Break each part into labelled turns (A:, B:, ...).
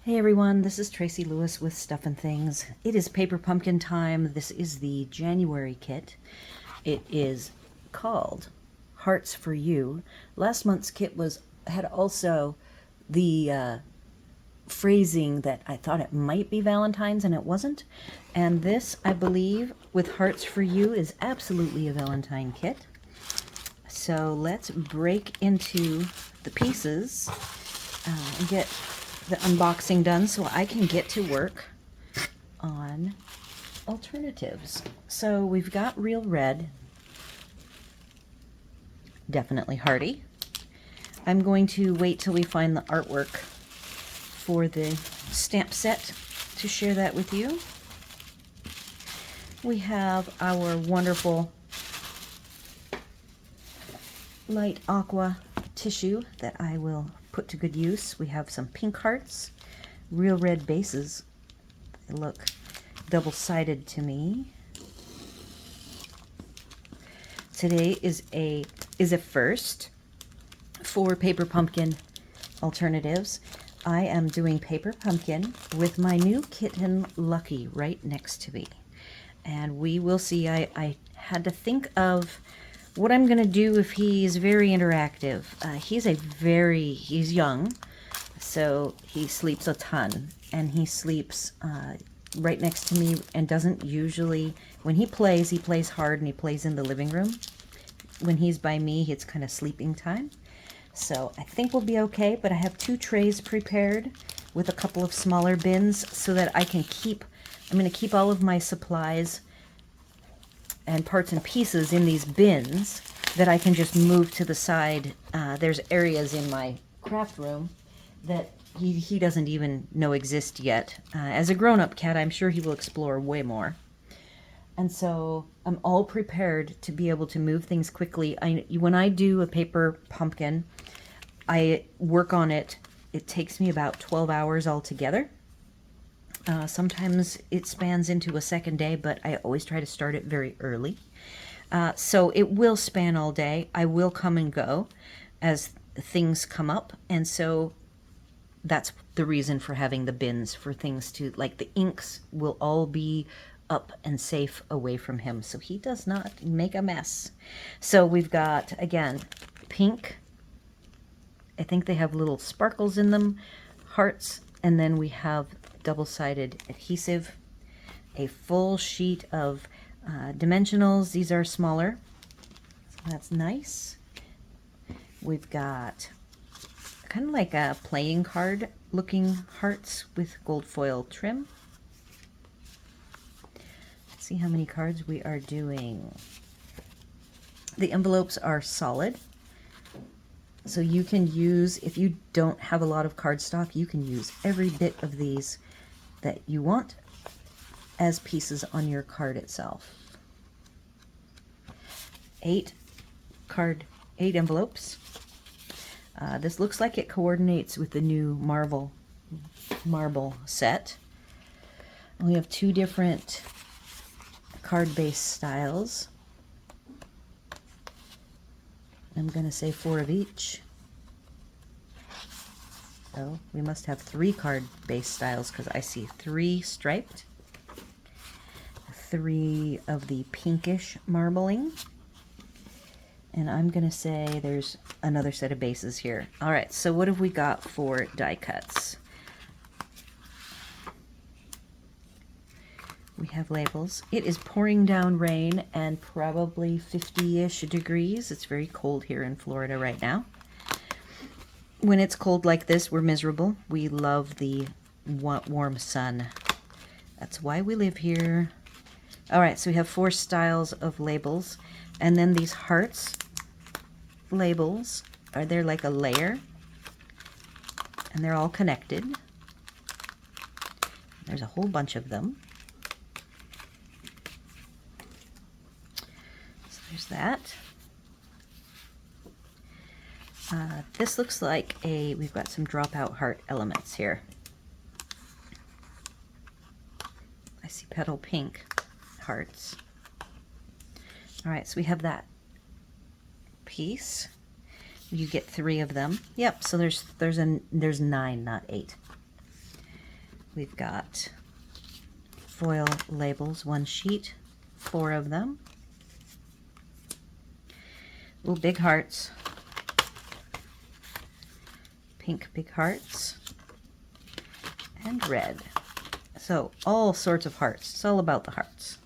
A: Hey everyone, this is Tracy Lewis with Stuff and Things. It is Paper Pumpkin time. This is the January kit. It is called Hearts for You. Last month's kit had also the phrasing that I thought it might be Valentine's and it wasn't. And this, I believe, with Hearts for You is absolutely a Valentine kit. So let's break into the pieces and get the unboxing done so I can get to work on alternatives. So we've got Real Red, definitely hearty. I'm going to wait till we find the artwork for the stamp set to share that with you. We have our wonderful light aqua tissue that I will put to good use. We have some pink hearts, Real Red bases. They look double-sided to me. Today is a first for Paper Pumpkin alternatives. I am doing Paper Pumpkin with my new kitten Lucky right next to me. And we will see. I had to think of what I'm going to do if he's very interactive. He's young, so he sleeps a ton, and he sleeps right next to me and doesn't usually, when he plays hard and he plays in the living room. When he's by me, it's kind of sleeping time. So I think we'll be okay, but I have 2 trays prepared with a couple of smaller bins so that I'm going to keep all of my supplies and parts and pieces in these bins that I can just move to the side. There's areas in my craft room that he doesn't even know exist yet. As a grown-up cat, I'm sure he will explore way more. And so I'm all prepared to be able to move things quickly. When I do a Paper Pumpkin, I work on it. It takes me about 12 hours altogether. Sometimes it spans into a second day, but I always try to start it very early. So it will span all day. I will come and go as things come up. And so that's the reason for having the bins, for things to, like the inks will all be up and safe away from him so he does not make a mess. So we've got, again, pink. I think they have little sparkles in them, hearts, and then we have double-sided adhesive, a full sheet of dimensionals. These are smaller, so that's nice. We've got kind of like a playing card looking hearts with gold foil trim. Let's see how many cards we are doing. The envelopes are solid, so you can use, if you don't have a lot of cardstock, you can use every bit of these that you want as pieces on your card itself. 8 envelopes. This looks like it coordinates with the new marble set. We have 2 different card-based styles. I'm going to say 4 of each. So we must have 3 card-based styles because I see 3 striped, 3 of the pinkish marbling, and I'm going to say there's another set of bases here. All right, so what have we got for die cuts? We have labels. It is pouring down rain and probably 50-ish degrees. It's very cold here in Florida right now. When it's cold like this, we're miserable. We love the warm sun. That's why we live here. All right, so we have 4 styles of labels. And then these hearts labels, are there like a layer? And they're all connected. There's a whole bunch of them. So there's that. This looks like we've got some dropout heart elements here. I see petal pink hearts. All right, so we have that piece. You get 3 of them. Yep, so there's 9, not 8. We've got foil labels, 1 sheet, 4 of them. Ooh, big hearts. Pink big hearts. And red. So all sorts of hearts. It's all about the hearts.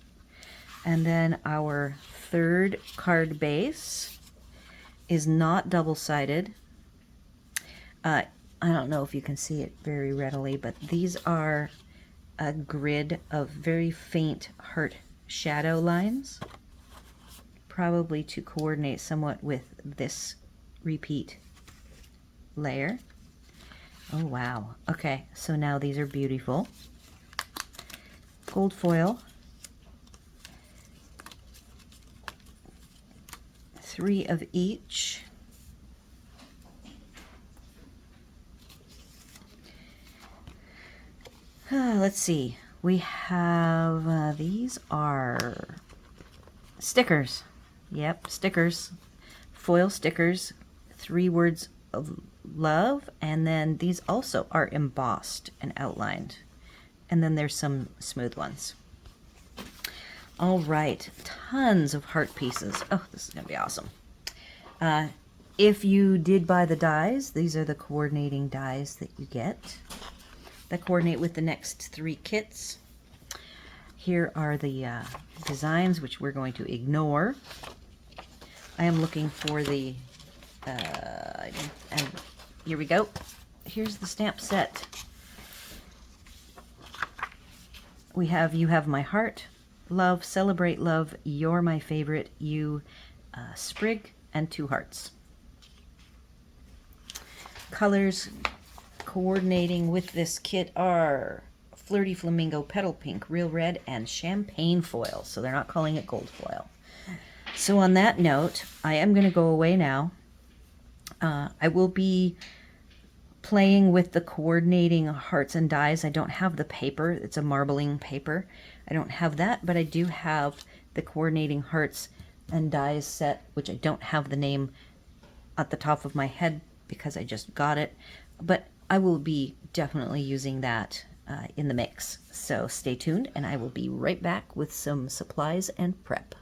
A: And then our 3rd card base is not double-sided. I don't know if you can see it very readily, but these are a grid of very faint heart shadow lines, probably to coordinate somewhat with this repeat layer. Oh wow. Okay, so now these are beautiful. Gold foil. 3 of each. Let's see. We have, these are stickers. Yep, stickers. Foil stickers. 3 words of love. And then these also are embossed and outlined. And then there's some smooth ones. All right, tons of heart pieces. Oh, this is going to be awesome. If you did buy the dies, these are the coordinating dies that you get that coordinate with the next 3 kits. Here are the designs, which we're going to ignore. I am looking for the, and here we go. Here's the stamp set. We have You Have My Heart, Love, Celebrate Love, You're My Favorite, You, Sprig, and 2 hearts. Colors coordinating with this kit are Flirty Flamingo, Petal Pink, Real Red, and Champagne Foil. So they're not calling it gold foil. So on that note, I am going to go away now. I will be playing with the coordinating hearts and dies. I don't have the paper. It's a marbling paper. I don't have that, but I do have the coordinating hearts and dies set, which I don't have the name at the top of my head because I just got it. But I will be definitely using that in the mix. So stay tuned, and I will be right back with some supplies and prep.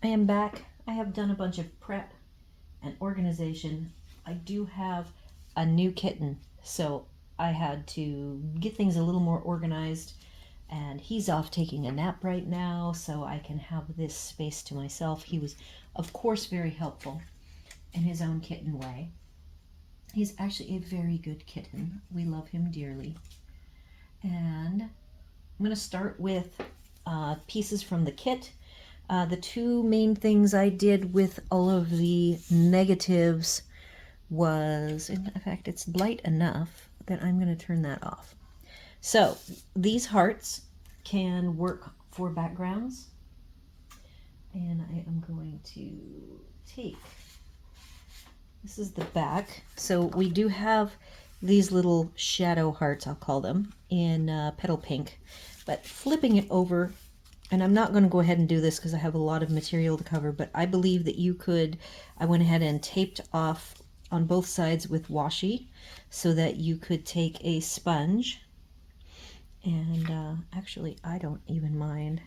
A: I am back. I have done a bunch of prep and organization. I do have a new kitten, so I had to get things a little more organized, and he's off taking a nap right now, so I can have this space to myself. He was, of course, very helpful in his own kitten way. He's actually a very good kitten. We love him dearly. And I'm going to start with pieces from the kit. The 2 main things I did with all of the negatives was, in fact, it's light enough that I'm going to turn that off. So these hearts can work for backgrounds. And I am going to take, this is the back. So we do have these little shadow hearts, I'll call them, in Petal Pink. But flipping it over, and I'm not going to go ahead and do this because I have a lot of material to cover, but I believe that you could, I went ahead and taped off on both sides with washi so that you could take a sponge, and actually I don't even mind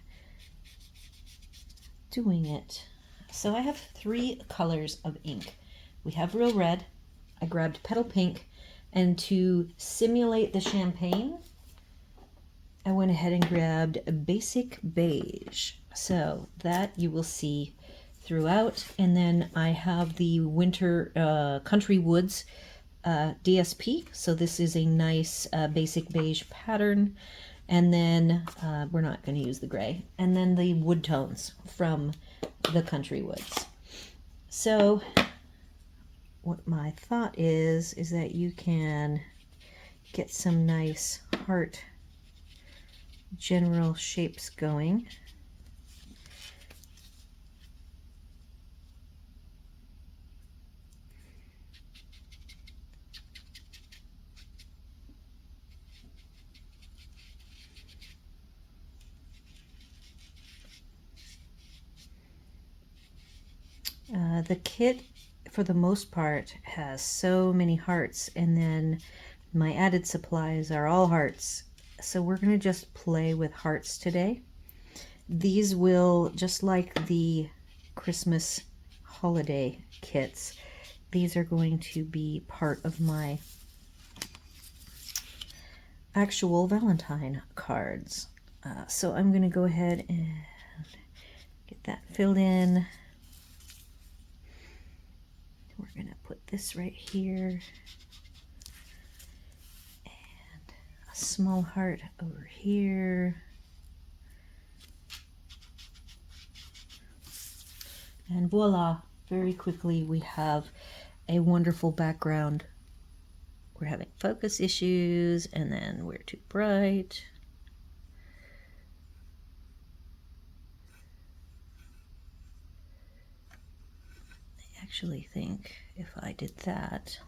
A: doing it. So I have 3 colors of ink. We have Real Red, I grabbed Petal Pink, and to simulate the champagne, I went ahead and grabbed a Basic Beige. So that you will see throughout. And then I have the Winter Country Woods DSP. So this is a nice Basic Beige pattern. And then we're not going to use the gray. And then the wood tones from the Country Woods. So what my thought is that you can get some nice heart general shapes going. The kit, for the most part, has so many hearts, and then My added supplies are all hearts. So we're going to just play with hearts today. These will, just like the Christmas holiday kits, these are going to be part of my actual Valentine cards. So I'm going to go ahead and get that filled in. We're going to put this right here. And a small heart over here. And voila, very quickly we have a wonderful background. We're having focus issues, and then we're too bright. I actually think if I did that,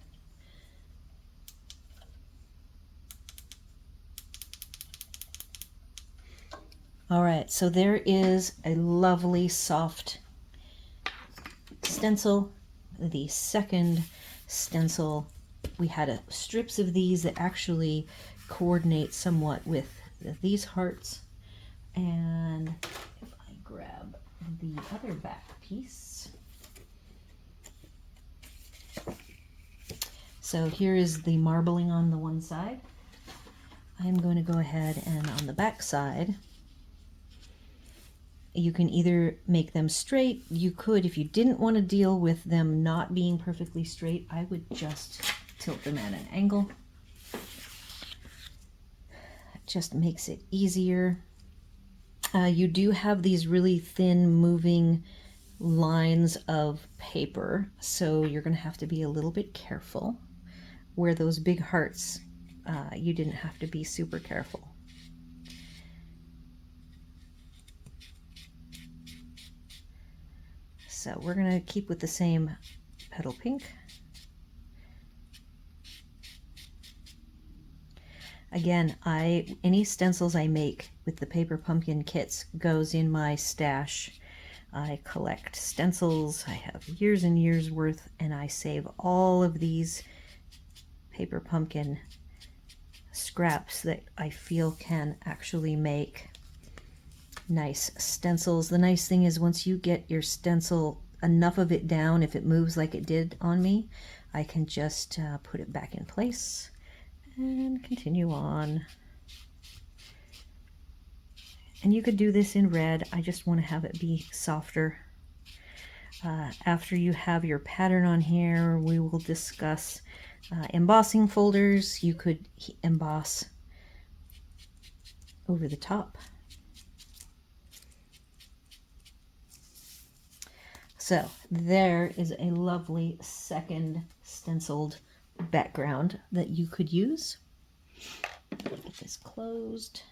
A: all right, so there is a lovely soft stencil. The second stencil, we had strips of these that actually coordinate somewhat with these hearts. And if I grab the other back piece, so here is the marbling on the one side. I'm going to go ahead and on the back side, you can either make them straight. You could, if you didn't want to deal with them not being perfectly straight, I would just tilt them at an angle. It just makes it easier. You do have these really thin moving lines of paper, so you're going to have to be a little bit careful. Where those big hearts, you didn't have to be super careful. So we're going to keep with the same petal pink. Again, any stencils I make with the paper pumpkin kits goes in my stash. I collect stencils. I have years and years worth, and I save all of these paper pumpkin scraps that I feel can actually make nice stencils. The nice thing is once you get your stencil, enough of it down, if it moves like it did on me, I can just put it back in place and continue on. And you could do this in red. I just want to have it be softer. After you have your pattern on here, we will discuss embossing folders. You could emboss over the top. So there is a lovely second stenciled background that you could use. Get this closed.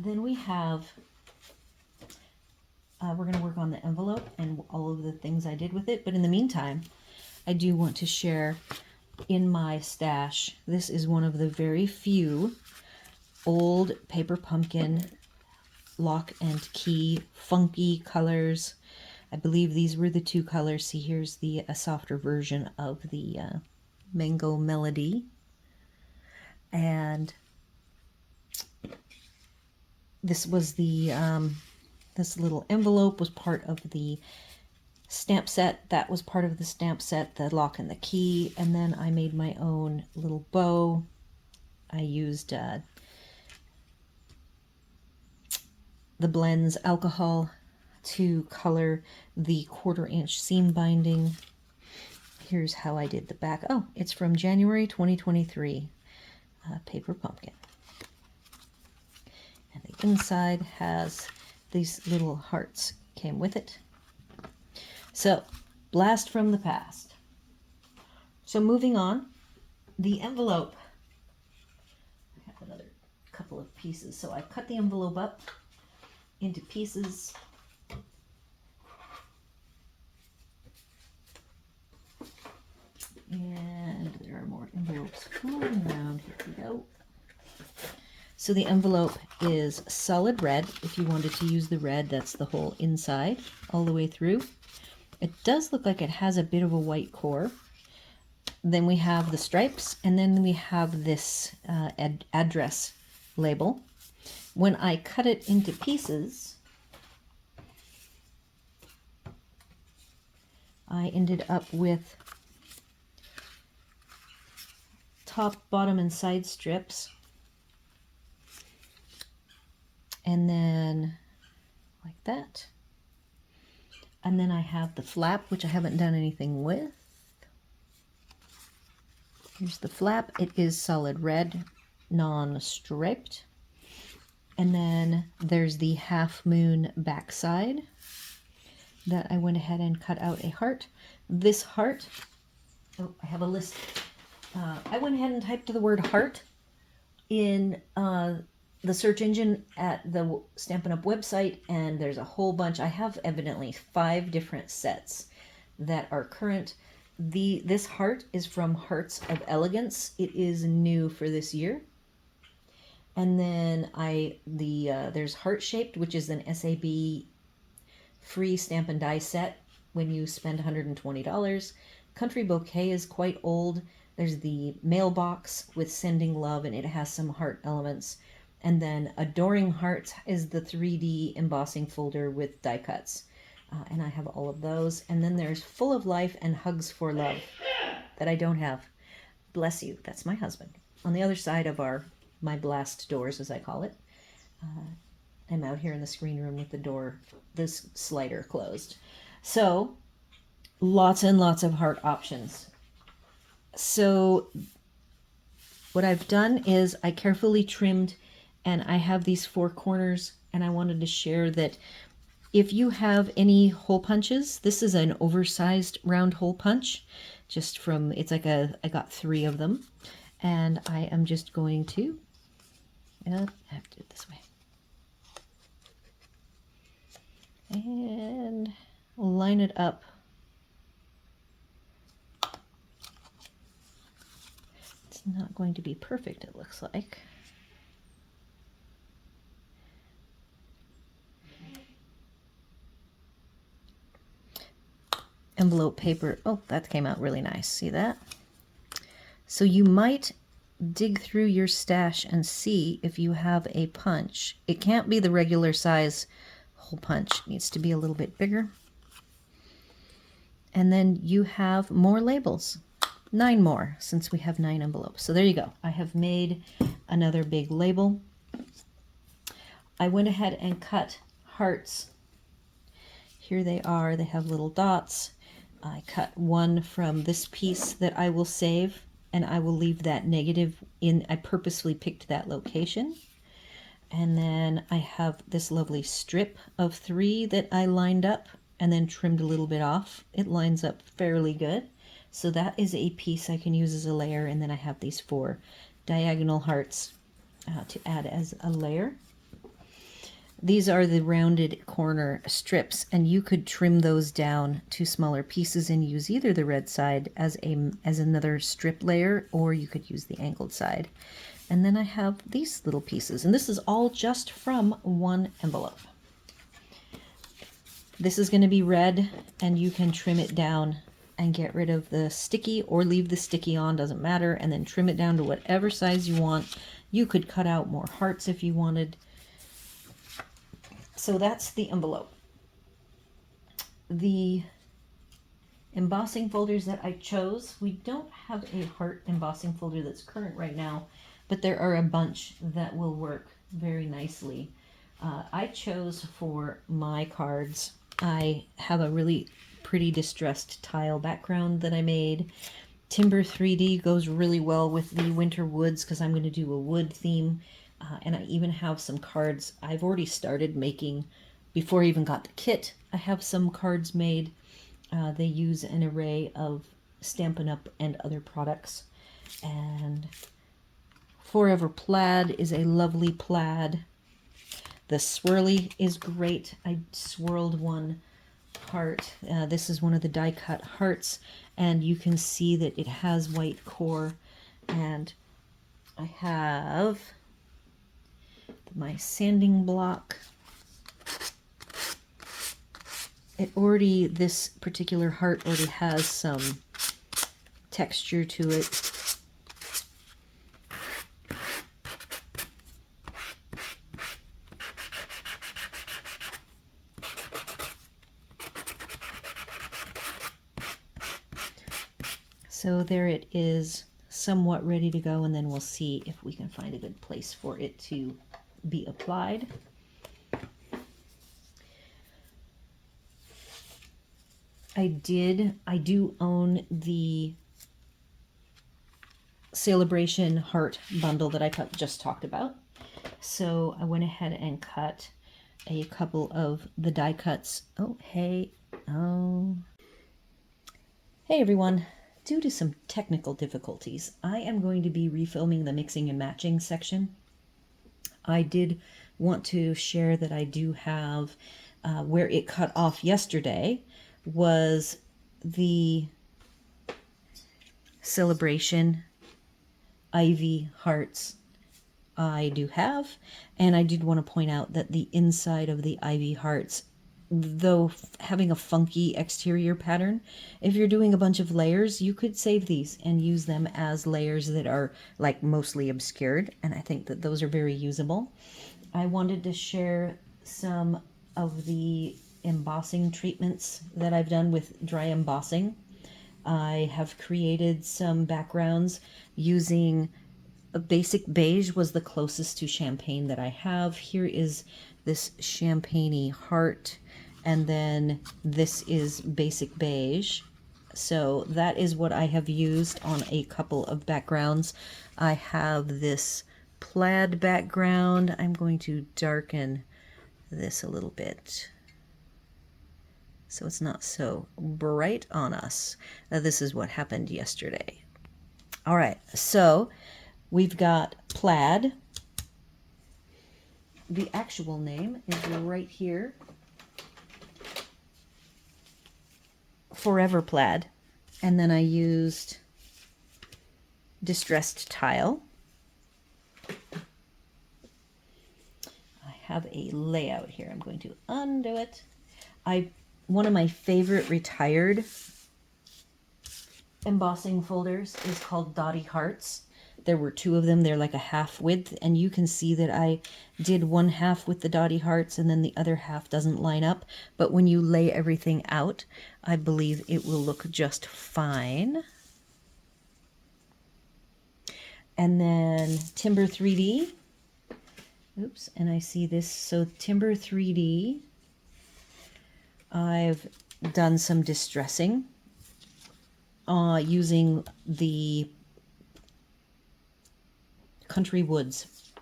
A: Then we have, we're going to work on the envelope and all of the things I did with it. But in the meantime, I do want to share in my stash, this is one of the very few old paper pumpkin lock and key funky colors. I believe these were the two colors. See, here's a softer version of the Mango Melody. And this was this little envelope was part of the stamp set. That was part of the stamp set, the lock and the key. And then I made my own little bow. I used the Blends alcohol to color the 1/4 inch seam binding. Here's how I did the back. Oh, it's from January 2023 paper pumpkin. And the inside has these little hearts came with it. So, blast from the past. So moving on, the envelope. I have another couple of pieces. So I cut the envelope up into pieces. And there are more envelopes floating around. Here we go. So the envelope is solid red. If you wanted to use the red, that's the whole inside all the way through. It does look like it has a bit of a white core. Then we have the stripes, and then we have this address label. When I cut it into pieces, I ended up with top, bottom, and side strips. And then like that. And then I have the flap, which I haven't done anything with. Here's the flap. It is solid red, non-striped. And then there's the half moon backside that I went ahead and cut out a heart. This heart, oh, I have a list. I went ahead and typed the word heart in the search engine at the Stampin' Up! Website, and there's a whole bunch. I have evidently 5 different sets that are current. This heart is from Hearts of Elegance. It is new for this year. And then there's Heart Shaped, which is an SAB free stamp and die set when you spend $120. Country Bouquet is quite old. There's the mailbox with Sending Love, and it has some heart elements. And then Adoring Hearts is the 3D embossing folder with die cuts. And I have all of those. And then there's Full of Life and Hugs for Love that I don't have. Bless you. That's my husband. On the other side of my blast doors, as I call it. I'm out here in the screen room with this slider closed. So lots and lots of heart options. So what I've done is I carefully trimmed, and I have these 4 corners, and I wanted to share that if you have any hole punches, this is an oversized round hole punch, I got 3 of them, and I am just going to, I have to do it this way, and line it up. It's not going to be perfect, it looks like. Envelope paper. Oh, that came out really nice. See that? So you might dig through your stash and see if you have a punch. It can't be the regular size hole punch. It needs to be a little bit bigger. And then you have more labels. 9 more, since we have 9 envelopes. So there you go. I have made another big label. I went ahead and cut hearts. Here they are. They have little dots. I cut one from this piece that I will save, and I will leave that negative in. I purposely picked that location. And then I have this lovely strip of 3 that I lined up and then trimmed a little bit off. It lines up fairly good. So that is a piece I can use as a layer, and then I have these 4 diagonal hearts to add as a layer. These are the rounded corner strips, and you could trim those down to smaller pieces and use either the red side as another strip layer, or you could use the angled side. And then I have these little pieces, and this is all just from 1 envelope. This is going to be red, and you can trim it down and get rid of the sticky or leave the sticky on, doesn't matter, and then trim it down to whatever size you want. You could cut out more hearts if you wanted. So that's the envelope. The embossing folders that I chose, we don't have a heart embossing folder that's current right now, but there are a bunch that will work very nicely. I chose for my cards, I have a really pretty distressed tile background that I made. Timber 3D goes really well with the winter woods because I'm going to do a wood theme. And I even have some cards I've already started making before I even got the kit. I have some cards made. They use an array of Stampin' Up! And other products. And Forever Plaid is a lovely plaid. The swirly is great. I swirled one heart. This is one of the die cut hearts, and you can see that it has white core. And I have my sanding block. This particular heart already has some texture to it. So there it is, somewhat ready to go, and then we'll see if we can find a good place for it to be applied. I do own the Celebration Heart bundle that I just talked about. So I went ahead and cut a couple of the die cuts. Hey everyone. Due to some technical difficulties, I am going to be refilming the mixing and matching section. I did want to share that I do have, where it cut off yesterday was the Celebration Ivy hearts I do have, and I did want to point out that the inside of the Ivy hearts, though having a funky exterior pattern, if you're doing a bunch of layers, you could save these and use them as layers that are like mostly obscured, and I think that those are very usable. I wanted to share some of the embossing treatments that I've done with dry embossing. I have created some backgrounds using a basic beige was the closest to champagne that I have. Here is this champagne-y heart, and then this is basic beige. So that is what I have used on a couple of backgrounds. I have this plaid background. I'm going to darken this a little bit so it's not so bright on us. This is what happened yesterday. All right, so we've got plaid. The actual name is right here. Forever Plaid. And then I used distressed tile. I have a layout here. I'm going to undo it. One of my favorite retired embossing folders is called Dotty Hearts. There were two of them. They're like a half width, and you can see that I did one half with the dotty hearts and then the other half doesn't line up. But when you lay everything out, I believe it will look just fine. And then Timber 3D. Oops, and I see this. So Timber 3D, I've done some distressing using the Country Woods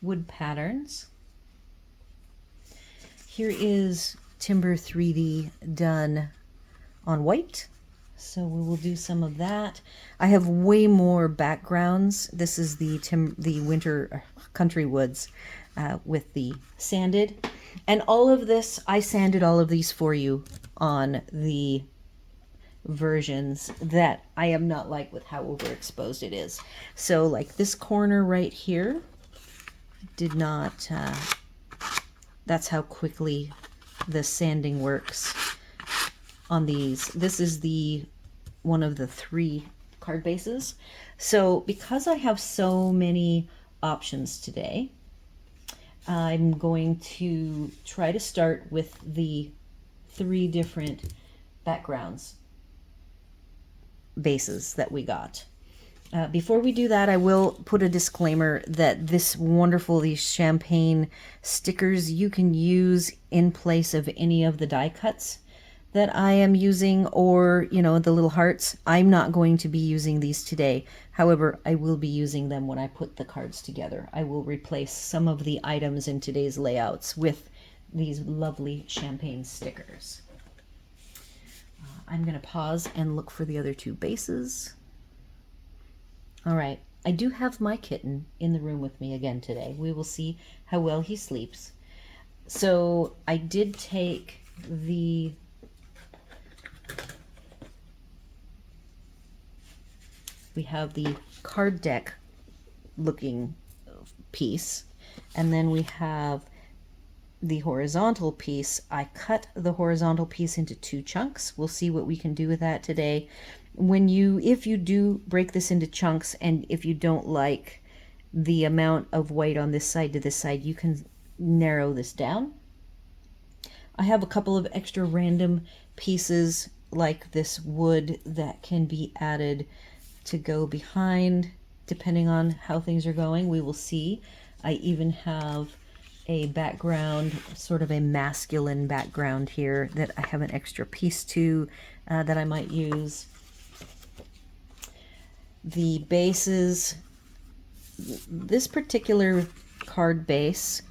A: wood patterns. Here is Timber 3D done on white, so we will do some of that. I have way more backgrounds. This is the winter Country Woods with the sanded, and all of this, I sanded all of these for you on the versions that I am not like with how overexposed it is. So like this corner right here did not, that's how quickly the sanding works on these. This is one of the 3 card bases. So because I have so many options today, I'm going to try to start with the 3 different backgrounds bases that we got. Before we do that, I will put a disclaimer that these champagne stickers you can use in place of any of the die cuts that I am using, or the little hearts. I'm not going to be using these today. However, I will be using them when I put the cards together. I will replace some of the items in today's layouts with these lovely champagne stickers. I'm going to pause and look for the other 2 bases. All right, I do have my kitten in the room with me again today. We will see how well he sleeps. So I did take we have the card deck looking piece, and then we have the horizontal piece, I cut the horizontal piece into 2 chunks. We'll see what we can do with that today. If you do break this into chunks, and if you don't like the amount of white on this side to this side, you can narrow this down. I have a couple of extra random pieces like this wood that can be added to go behind depending on how things are going. We will see. I even have a background, sort of a masculine background here that I have an extra piece to that I might use. The bases, this particular card base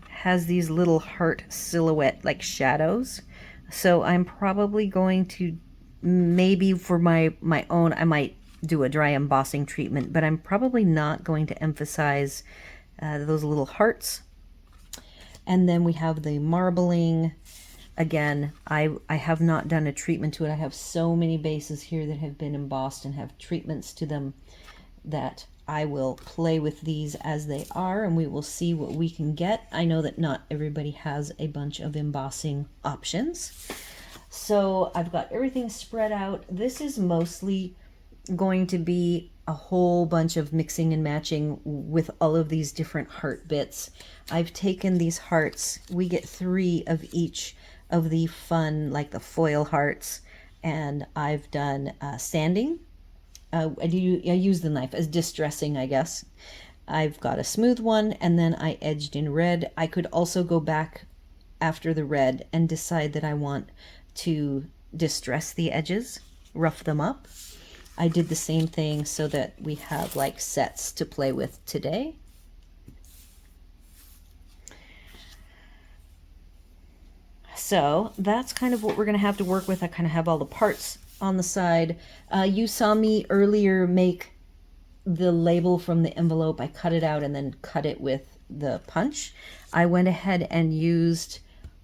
A: has these little heart silhouette like shadows. So I'm probably going to, maybe for my own, I might do a dry embossing treatment, but I'm probably not going to emphasize those little hearts. And then we have the marbling. Again, I have not done a treatment to it. I have so many bases here that have been embossed and have treatments to them that I will play with these as they are, and we will see what we can get. I know that not everybody has a bunch of embossing options. So I've got everything spread out. This is mostly going to be a whole bunch of mixing and matching with all of these different heart bits. I've taken these hearts. We get 3 of each of the fun, like the foil hearts, and I've done sanding. I use the knife as distressing, I guess. I've got a smooth one, and then I edged in red. I could also go back after the red and decide that I want to distress the edges, rough them up. I did the same thing so that we have like sets to play with today. So that's kind of what we're going to have to work with. I kind of have all the parts on the side. You saw me earlier make the label from the envelope. I cut it out and then cut it with the punch. I went ahead and used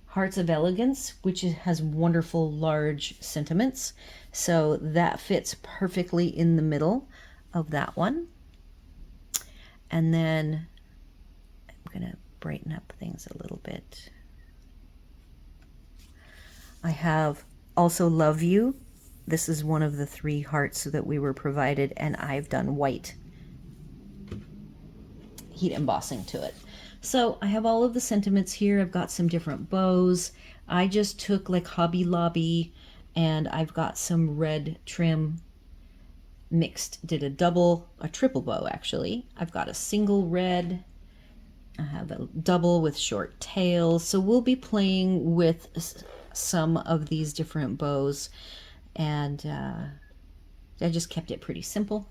A: Hearts of Elegance, which has wonderful large sentiments. So that fits perfectly in the middle of that one. And then I'm going to brighten up things a little bit. I have also Love You. This is one of the 3 hearts that we were provided, and I've done white heat embossing to it. So I have all of the sentiments here. I've got some different bows. I just took like Hobby Lobby, and I've got some red trim mixed, did a triple bow actually. I've got a single red. I have a double with short tails. So we'll be playing with some of these different bows, and I just kept it pretty simple.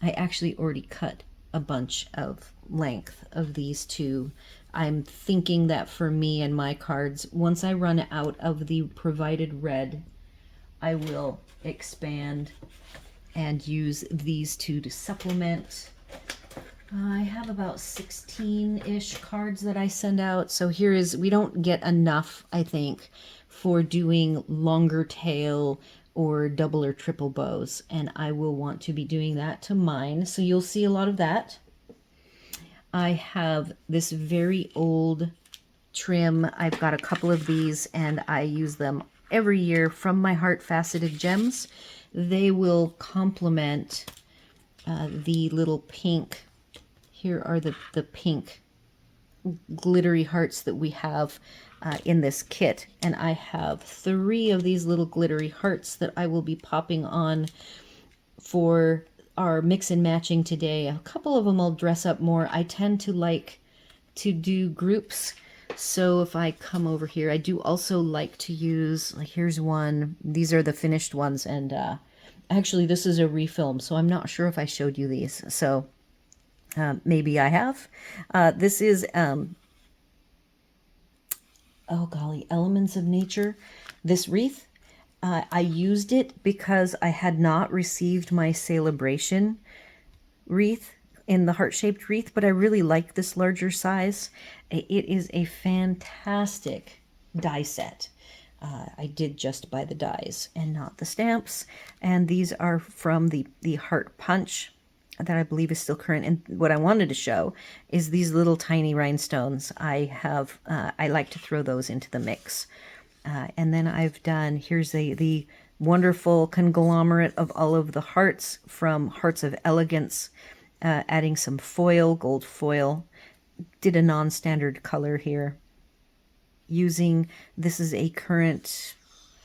A: I actually already cut a bunch of length of these 2. I'm thinking that for me and my cards, once I run out of the provided red, I will expand and use these 2 to supplement. I have about 16-ish cards that I send out. So here is, we don't get enough, I think, for doing longer tail or double or triple bows. And I will want to be doing that to mine. So you'll see a lot of that. I have this very old trim. I've got a couple of these, and I use them every year from my Heart Faceted Gems. They will complement the little pink. Here are the pink glittery hearts that we have in this kit. And I have 3 of these little glittery hearts that I will be popping on for our mix and matching today. A couple of them I'll dress up more. I tend to like to do groups. So if I come over here, I do also like to use, like here's one. These are the finished ones. And actually this is a refilm, so I'm not sure if I showed you these. So maybe I have. This is, oh golly, Elements of Nature. This wreath, I used it because I had not received my Celebration wreath in the heart-shaped wreath, but I really like this larger size. It is a fantastic die set. I did just buy the dies and not the stamps. And these are from the Heart Punch. that I believe is still current. And what I wanted to show is these little tiny rhinestones. I like to throw those into the mix. And then I've done, here's the wonderful conglomerate of all of the hearts from Hearts of Elegance, adding some foil, gold foil. Did a non-standard color here. Using, this is a current,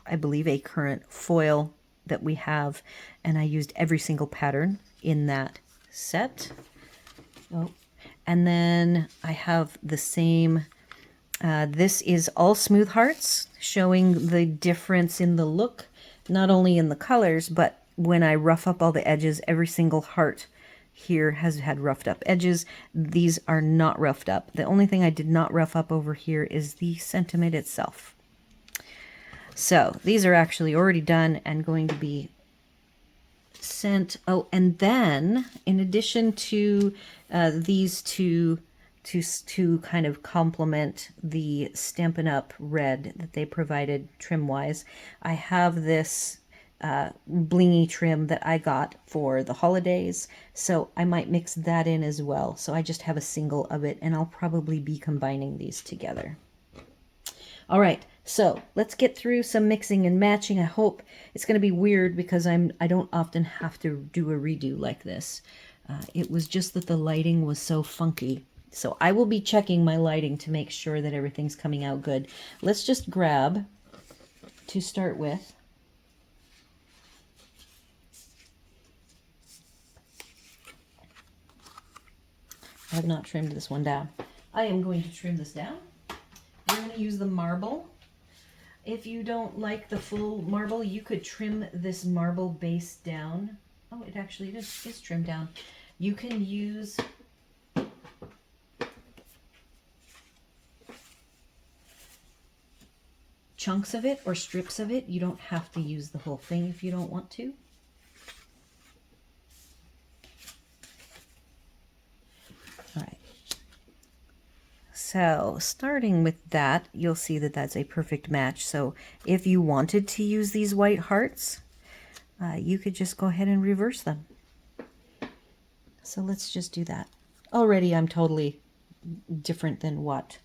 A: I believe a current foil that we have, and I used every single pattern in that set. Oh, and then I have the same, this is all smooth hearts, showing the difference in the look, not only in the colors, but when I rough up all the edges, every single heart here has had roughed up edges. These are not roughed up. The only thing I did not rough up over here is the sentiment itself. So these are actually already done and going to be sent. Oh, and then in addition to these two to kind of complement the Stampin' Up! Red that they provided trim-wise, I have this blingy trim that I got for the holidays, so I might mix that in as well. So I just have a single of it, and I'll probably be combining these together. All right, so let's get through some mixing and matching. I hope it's going to be weird because I don't often have to do a redo like this. It was just that the lighting was so funky. So I will be checking my lighting to make sure that everything's coming out good. Let's just grab, to start with, I have not trimmed this one down. I am going to trim this down. We're going to use the marble. If you don't like the full marble, you could trim this marble base down. Oh, it actually is trimmed down. You can use chunks of it or strips of it. You don't have to use the whole thing if you don't want to. All right. So starting with that, you'll see that that's a perfect match. So if you wanted to use these white hearts, you could just go ahead and reverse them. So let's just do that. Already I'm totally different than what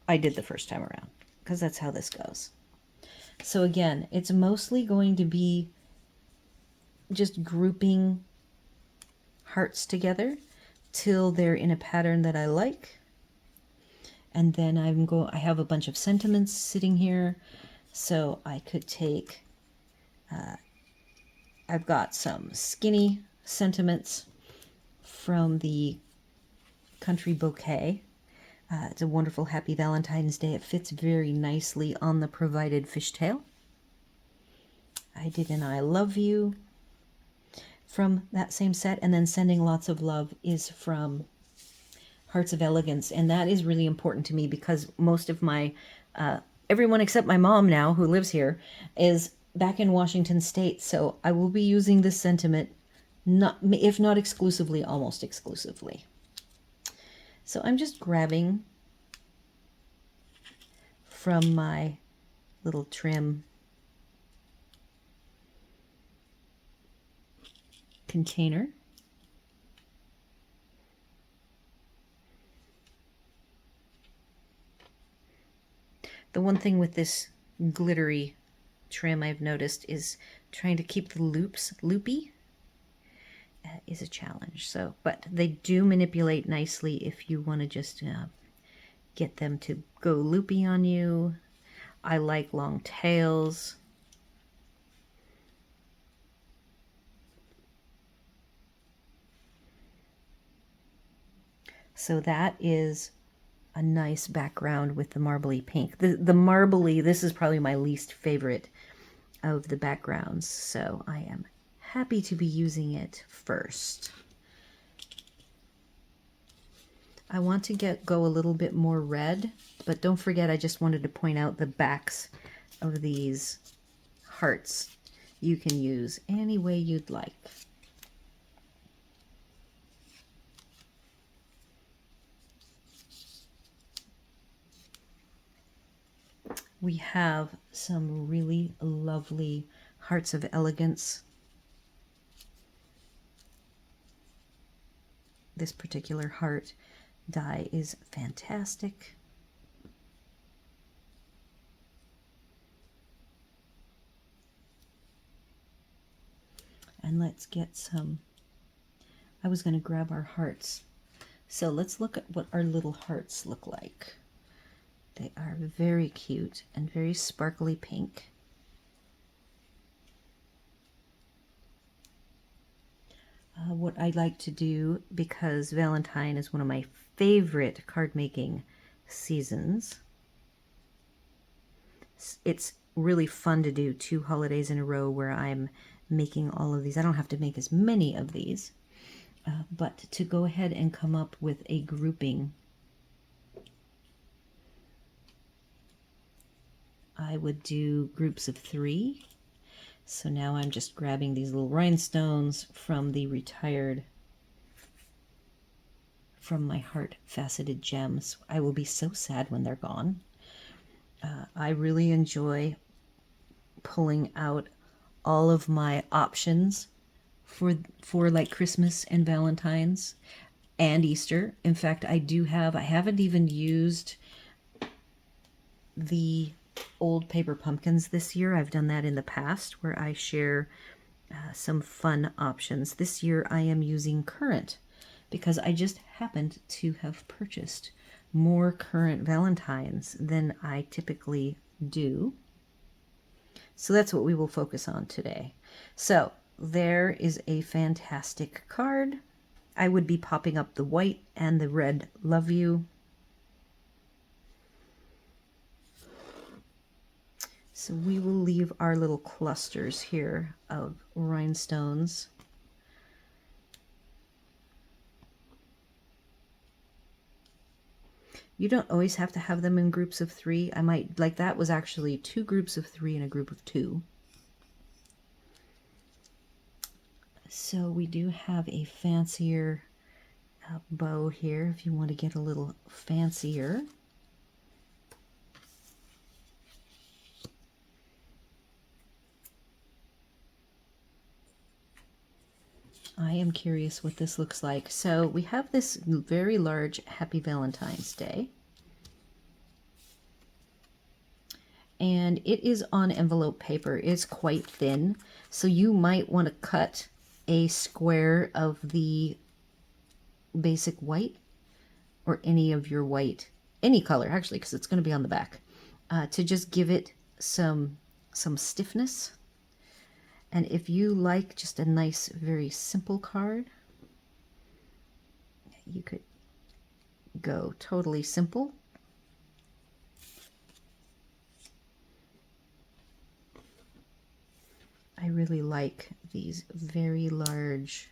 A: I did the first time around, because that's how this goes. So again, it's mostly going to be just grouping hearts together till they're in a pattern that I like. And then I have a bunch of sentiments sitting here, so I could take, I've got some skinny sentiments from the Country Bouquet. It's a wonderful Happy Valentine's Day. It fits very nicely on the provided fishtail. I did an I Love You from that same set, and then Sending Lots of Love is from Hearts of Elegance, and that is really important to me because most of my, everyone except my mom now, who lives here, is back in Washington State, so I will be using this sentiment, if not exclusively, almost exclusively. So I'm just grabbing from my little trim container. The one thing with this glittery trim I've noticed is trying to keep the loops loopy is a challenge. So, but they do manipulate nicely if you want to just get them to go loopy on you. I like long tails. So that is a nice background with the marbly pink. The marbly, this is probably my least favorite of the backgrounds, so I am happy to be using it first. I want to go a little bit more red, but don't forget I just wanted to point out the backs of these hearts. You can use any way you'd like. We have some really lovely Hearts of Elegance this particular heart die is fantastic. And let's get some, I was going to grab our hearts. So let's look at what our little hearts look like. They are very cute and very sparkly pink. What I like to do, because Valentine is one of my favorite card making seasons, it's really fun to do 2 holidays in a row where I'm making all of these. I don't have to make as many of these, but to go ahead and come up with a grouping, I would do groups of 3. So now I'm just grabbing these little rhinestones from the retired, from my heart faceted gems. I will be so sad when they're gone. I really enjoy pulling out all of my options for like Christmas and Valentine's and Easter. In fact, I haven't even used the old paper pumpkins this year. I've done that in the past where I share some fun options. This year I am using current because I just happened to have purchased more current Valentines than I typically do. So that's what we will focus on today. So there is a fantastic card. I would be popping up the white and the red love you. So we will leave our little clusters here of rhinestones. You don't always have to have them in groups of 3. I might, like that was actually 2 groups of 3 and a group of 2. So we do have a fancier bow here if you want to get a little fancier. I am curious what this looks like. So we have this very large Happy Valentine's Day. And it is on envelope paper. It's quite thin. So you might want to cut a square of the basic white or any of your white, any color actually, because it's going to be on the back, to just give it some stiffness. And if you like just a nice, very simple card, you could go totally simple. I really like these very large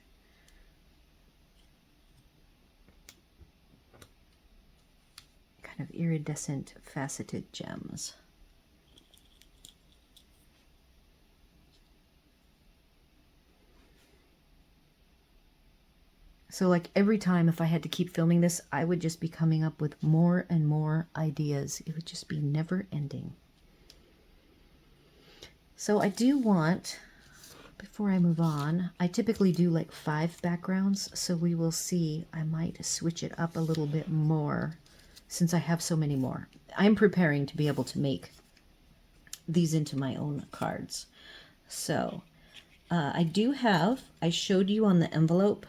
A: kind of iridescent faceted gems. So like every time if I had to keep filming this, I would just be coming up with more and more ideas. It would just be never ending. So I do want, before I move on, I typically do like 5 backgrounds, so we will see. I might switch it up a little bit more since I have so many more. I'm preparing to be able to make these into my own cards. So I do have, I showed you on the envelope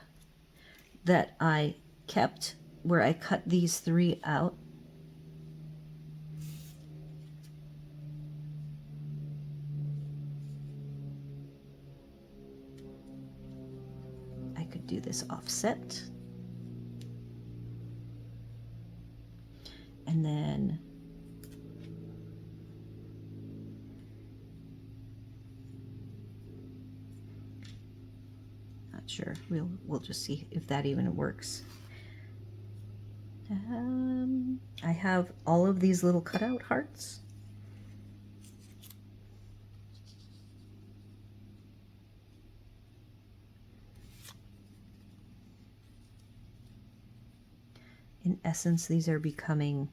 A: that I kept where I cut these 3 out. I could do this offset. And then not sure. We'll just see if that even works. I have all of these little cutout hearts. In essence, these are becoming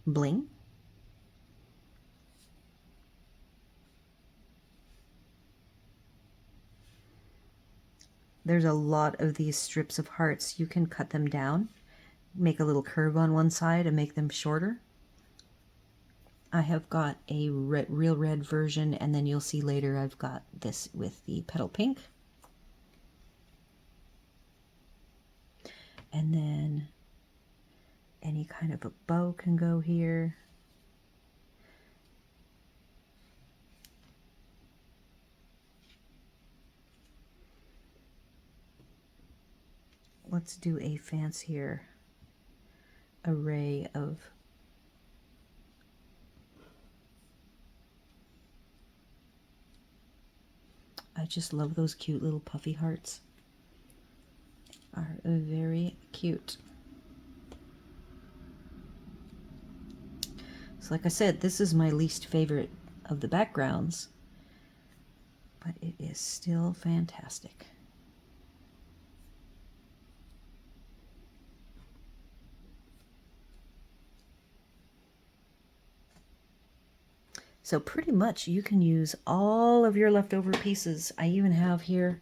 A: bling. there's a lot of these strips of hearts. You can cut them down, make a little curve on one side and make them shorter. I have got a real red version, and then you'll see later I've got this with the petal pink. And then any kind of a bow can go here. Let's do a fancier array of I just love those cute little puffy hearts. Are very cute. So like I said, this is my least favorite of the backgrounds, but it is still fantastic. So pretty much you can use all of your leftover pieces. I even have here,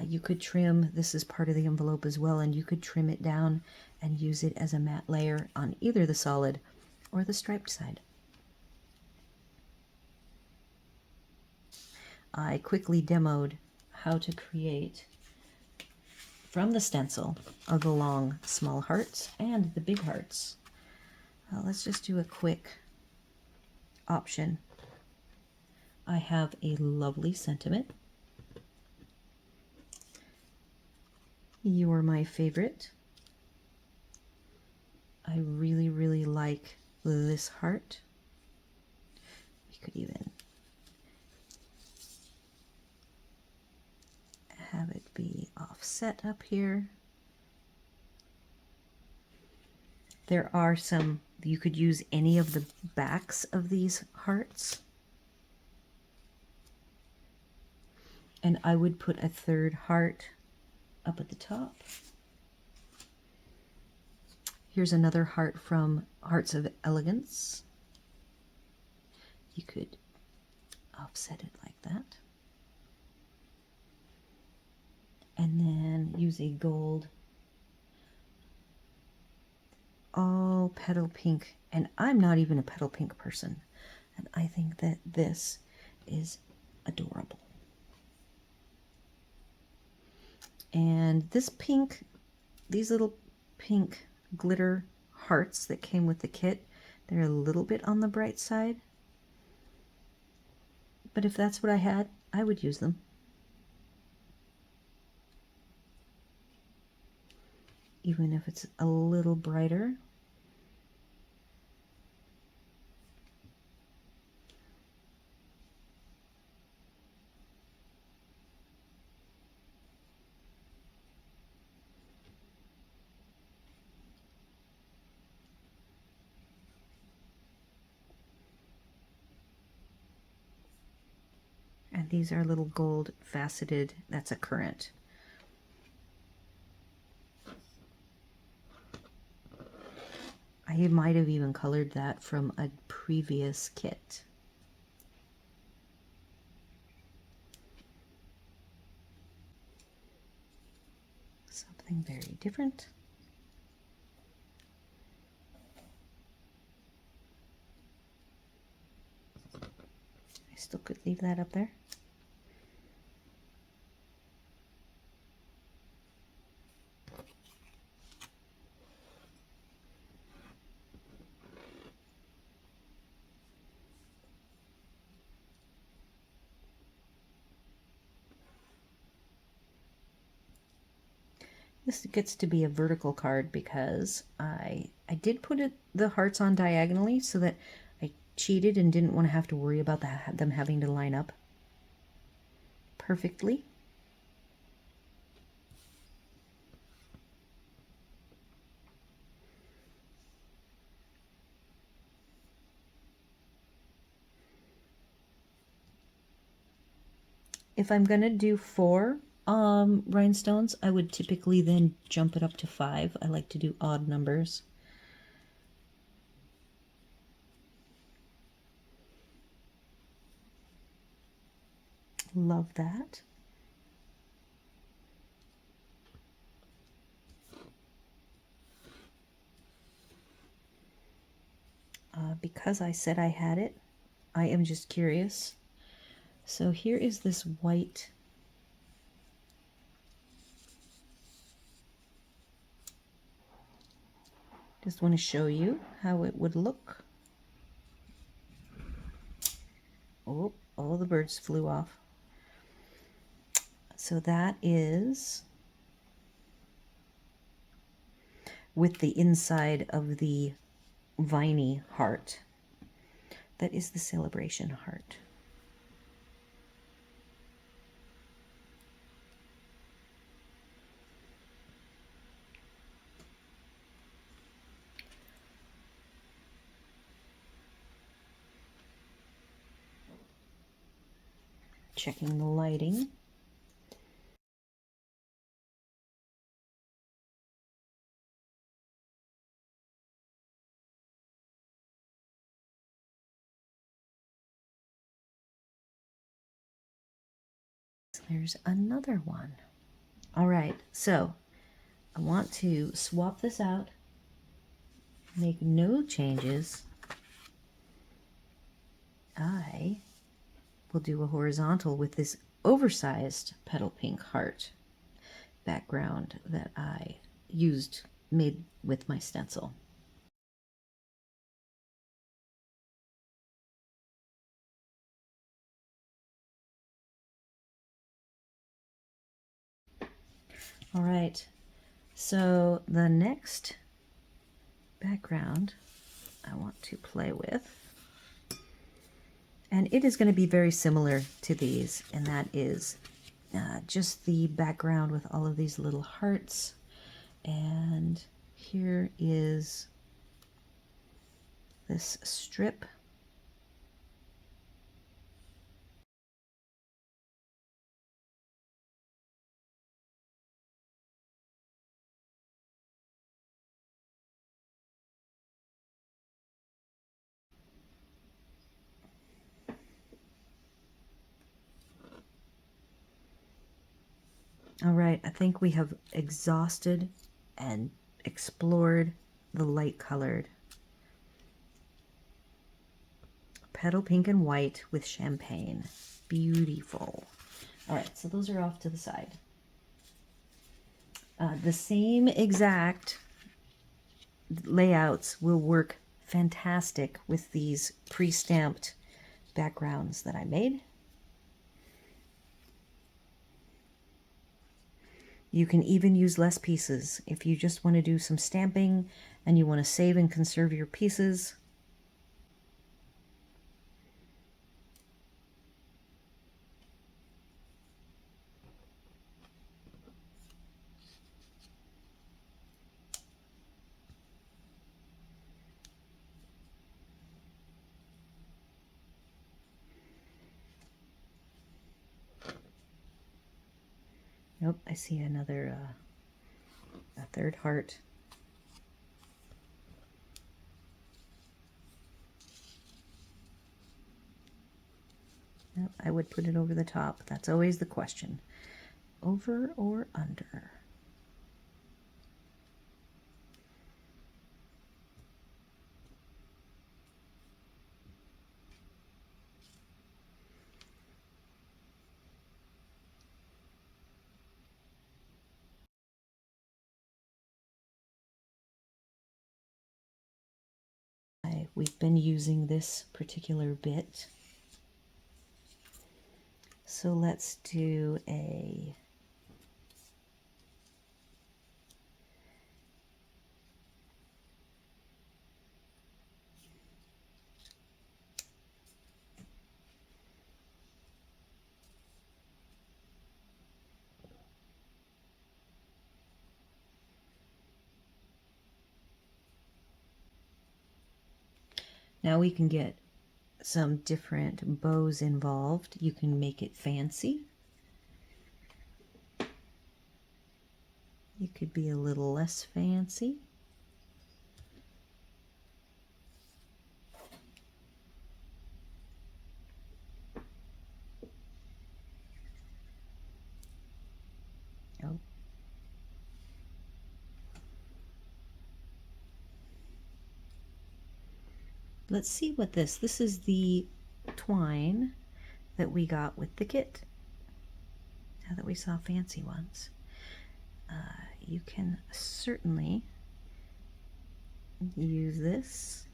A: you could trim, this is part of the envelope as well, and you could trim it down and use it as a matte layer on either the solid or the striped side. I quickly demoed how to create from the stencil of the long small hearts and the big hearts. Let's just do a quick option. I have a lovely sentiment. You're my favorite. I really, really like this heart. We could even have it be offset up here. There are some, you could use any of the backs of these hearts. And I would put a third heart up at the top. Here's another heart from Hearts of Elegance. You could offset it like that. And then use a gold, all petal pink. And I'm not even a petal pink person. And I think that this is adorable. And this pink, these little pink glitter hearts that came with the kit, they're a little bit on the bright side. But if that's what I had, I would use them. Even if it's a little brighter. And these are little gold faceted, that's a currant. I might have even colored that from a previous kit. Something very different. I still could leave that up there. This gets to be a vertical card because I did put the hearts on diagonally so that I cheated and didn't want to have to worry about them having to line up perfectly. If I'm going to do 4 rhinestones, I would typically then jump it up to 5. I like to do odd numbers. Love that. because I said I had it, I am just curious. So here is this white. Just want to show you how it would look. Oh, all the birds flew off. So that is with the inside of the viney heart. That is the celebration heart. Checking the lighting. There's another one. All right, so I want to swap this out, make no changes. I will do a horizontal with this oversized petal pink heart background that I made with my stencil. All right, so the next background I want to play with, and it is going to be very similar to these, and that is just the background with all of these little hearts. And here is this strip. All right, I think we have exhausted and explored the light colored. Petal pink and white with champagne. Beautiful. All right, so those are off to the side. The same exact layouts will work fantastic with these pre-stamped backgrounds that I made. You can even use less pieces. If you just want to do some stamping and you want to save and conserve your pieces. Nope, I see another, a third heart. Nope, I would put it over the top. That's always the question. Over or under? We've been using this particular bit. So let's do a now we can get some different bows involved. You can make it fancy. You could be a little less fancy. Oh. let's see what this is the twine that we got with the kit. Now that we saw fancy ones, you can certainly use this.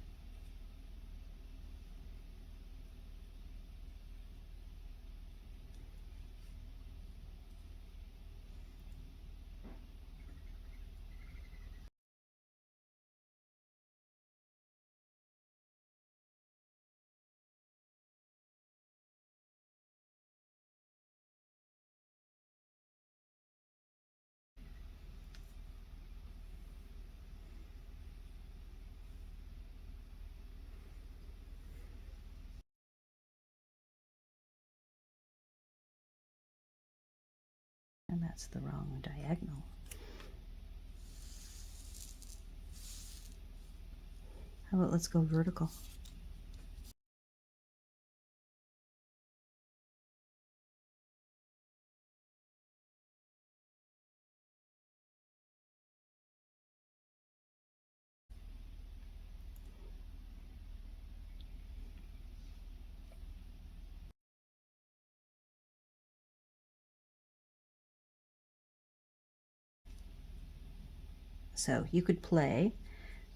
A: And that's the wrong diagonal. How about let's go vertical? So you could play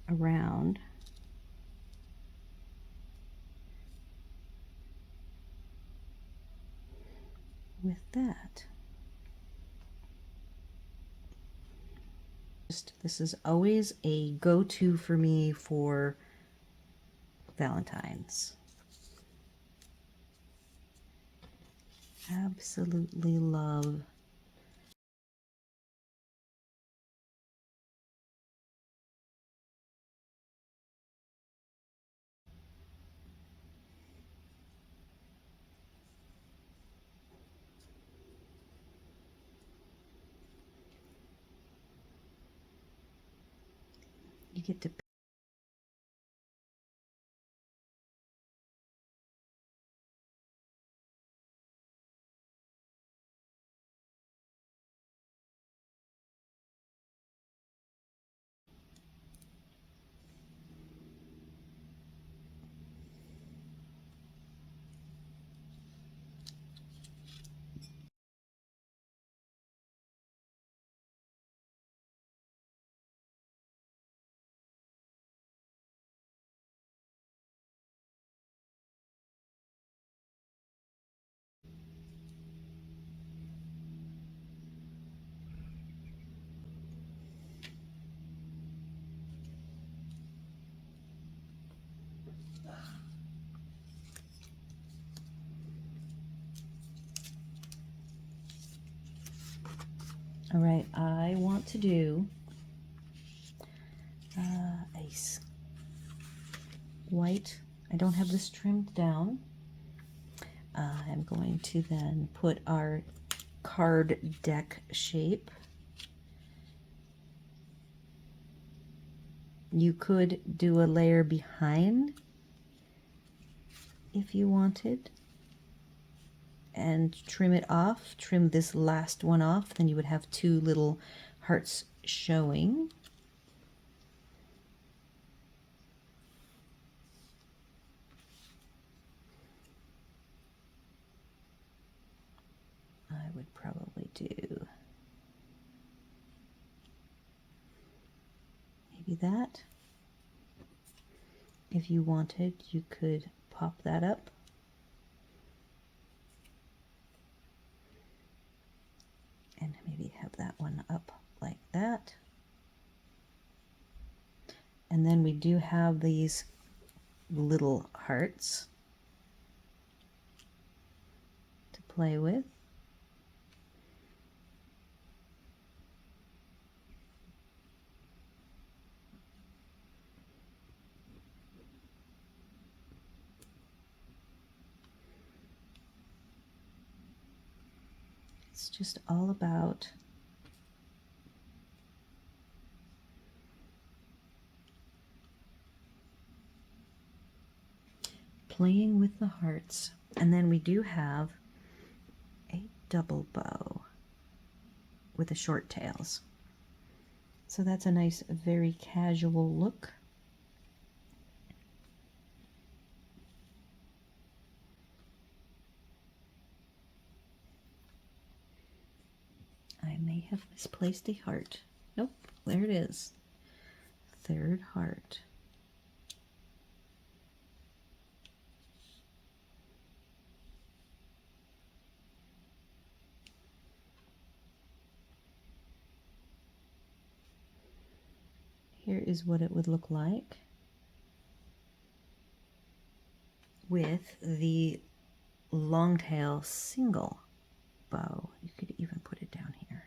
A: around with that. This is always a go-to for me for Valentine's. Absolutely love. You get to all right, I want to do a white. I don't have this trimmed down. I'm going to then put our card deck shape. You could do a layer behind if you wanted and trim it off, trim this last one off, then you would have two little hearts showing. I would probably do maybe that. If you wanted, you could pop that up. And maybe have that one up like that. And then we do have these little hearts to play with. It's just all about playing with the hearts. And then we do have a double bow with the short tails. So that's a nice, very casual look. may have misplaced a heart. Nope, there it is. Third heart. Here is what it would look like with the long tail single bow. You could even put it down here.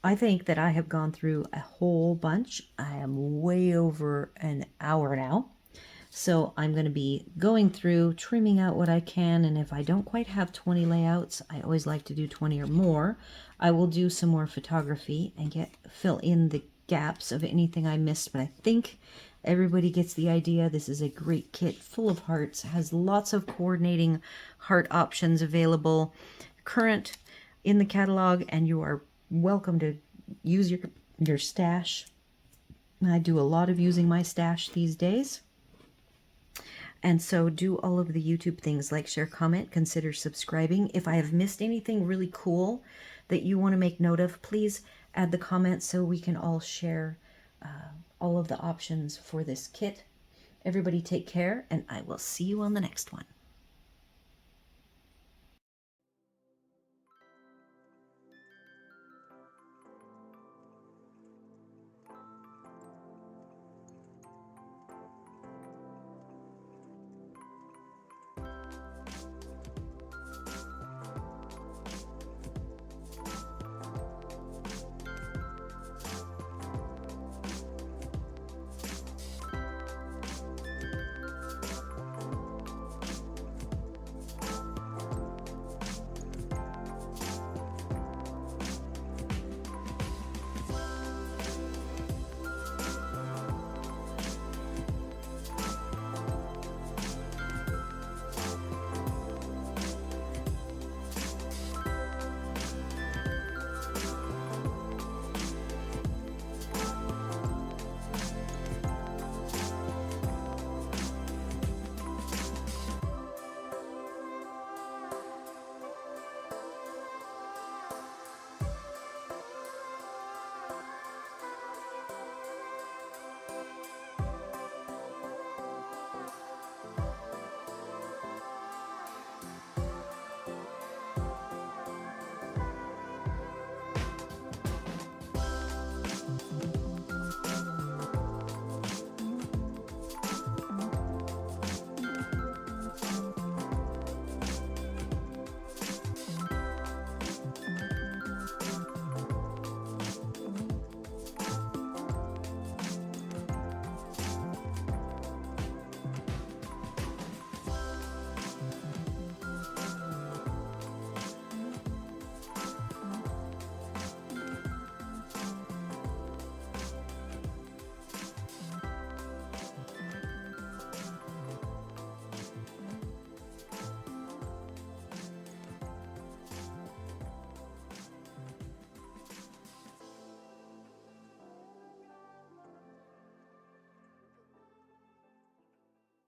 A: I think that I have gone through a whole bunch. I am way over an hour now. So I'm going to be going through, trimming out what I can, and if I don't quite have 20 layouts, I always like to do 20 or more. I will do some more photography and fill in the gaps of anything I missed, but I think everybody gets the idea. This is a great kit full of hearts, has lots of coordinating heart options available, current in the catalog, and you are welcome to use your stash. I do a lot of using my stash these days. And so do all of the YouTube things, like, share, comment, consider subscribing. If I have missed anything really cool that you want to make note of, please add the comments so we can all share all of the options for this kit. Everybody take care, and I will see you on the next one.